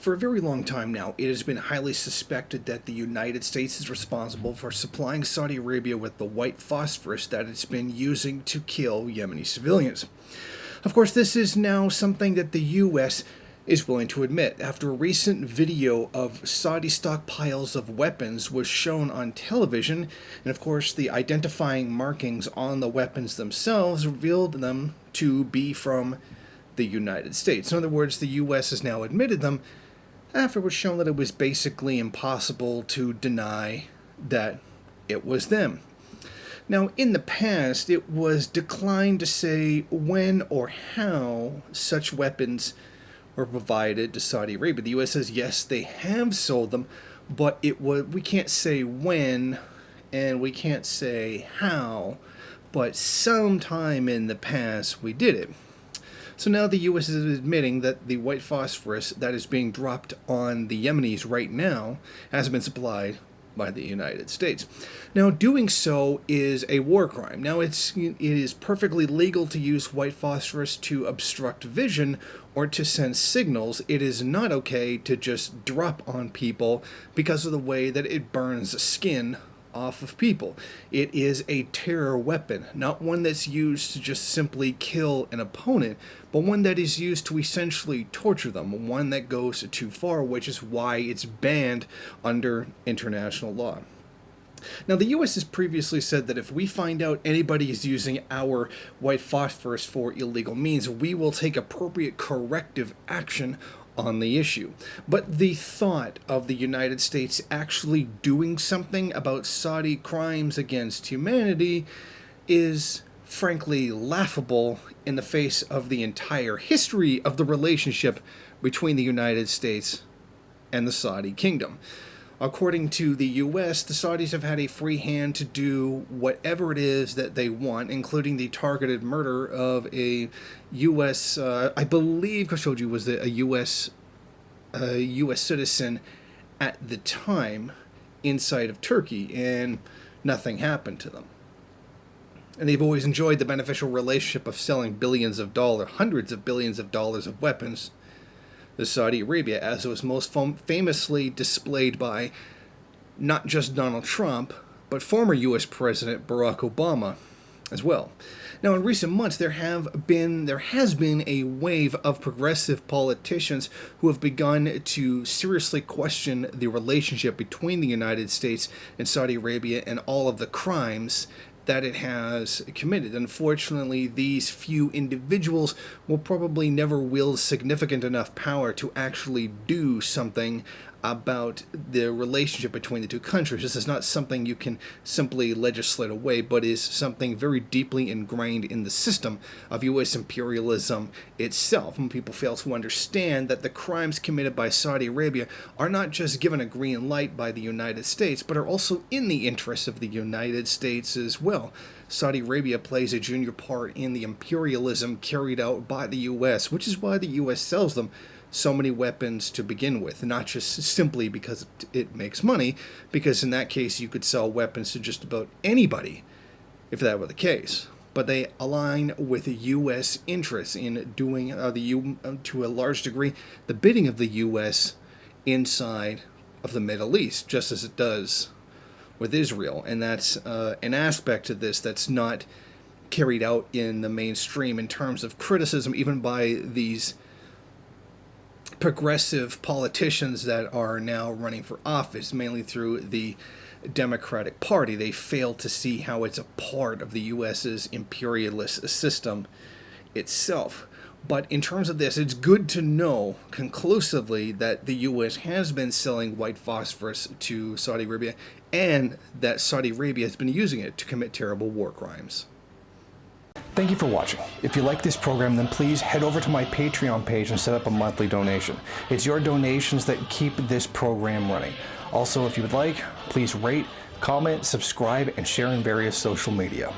For a very long time now, it has been highly suspected that the United States is responsible for supplying Saudi Arabia with the white phosphorus that it's been using to kill Yemeni civilians. Of course, this is now something that the U.S. is willing to admit. After a recent video of Saudi stockpiles of weapons was shown on television, and of course the identifying markings on the weapons themselves revealed them to be from the United States. In other words, the U.S. has now admitted them after it was shown that it was basically impossible to deny that it was them. Now, in the past, it was declined to say when or how such weapons were provided to Saudi Arabia. The U.S. says, yes, they have sold them, but we can't say when, and we can't say how, but sometime in the past we did it. So now the U.S. is admitting that the white phosphorus that is being dropped on the Yemenis right now has been supplied by the United States. Now, doing so is a war crime. Now, it is perfectly legal to use white phosphorus to obstruct vision or to send signals. It is not okay to just drop on people because of the way that it burns skin off of people. It is a terror weapon, not one that's used to just simply kill an opponent, but one that is used to essentially torture them, one that goes too far, which is why it's banned under international law. Now, the U.S. has previously said that if we find out anybody is using our white phosphorus for illegal means, we will take appropriate corrective action on the issue. But the thought of the United States actually doing something about Saudi crimes against humanity is frankly laughable in the face of the entire history of the relationship between the United States and the Saudi kingdom. According to the U.S., the Saudis have had a free hand to do whatever it is that they want, including the targeted murder of a U.S., I believe Khashoggi was a U.S. Citizen at the time inside of Turkey, and nothing happened to them. And they've always enjoyed the beneficial relationship of selling billions of dollars, hundreds of billions of dollars of weapons to Saudi Arabia, as it was most famously displayed by not just Donald Trump, but former U.S. President Barack Obama as well. Now, in recent months, there has been a wave of progressive politicians who have begun to seriously question the relationship between the United States and Saudi Arabia and all of the crimes that it has committed. Unfortunately, these few individuals will probably never wield significant enough power to actually do something about the relationship between the two countries. This is not something you can simply legislate away, but is something very deeply ingrained in the system of U.S. imperialism itself. And people fail to understand that the crimes committed by Saudi Arabia are not just given a green light by the United States, but are also in the interests of the United States as well. Saudi Arabia plays a junior part in the imperialism carried out by the U.S., which is why the U.S. sells them so many weapons to begin with, not just simply because it makes money, because in that case you could sell weapons to just about anybody if that were the case. But they align with U.S. interests in doing, to a large degree, the bidding of the U.S. inside of the Middle East, just as it does with Israel. And that's an aspect of this that's not carried out in the mainstream in terms of criticism, even by these progressive politicians that are now running for office, mainly through the Democratic Party. They fail to see how it's a part of the U.S.'s imperialist system itself. But in terms of this, it's good to know conclusively that the U.S. has been selling white phosphorus to Saudi Arabia, and that Saudi Arabia has been using it to commit terrible war crimes. Thank you for watching. If you like this program, then please head over to my Patreon page and set up a monthly donation. It's your donations that keep this program running. Also, if you would like, please rate, comment, subscribe, and share in various social media.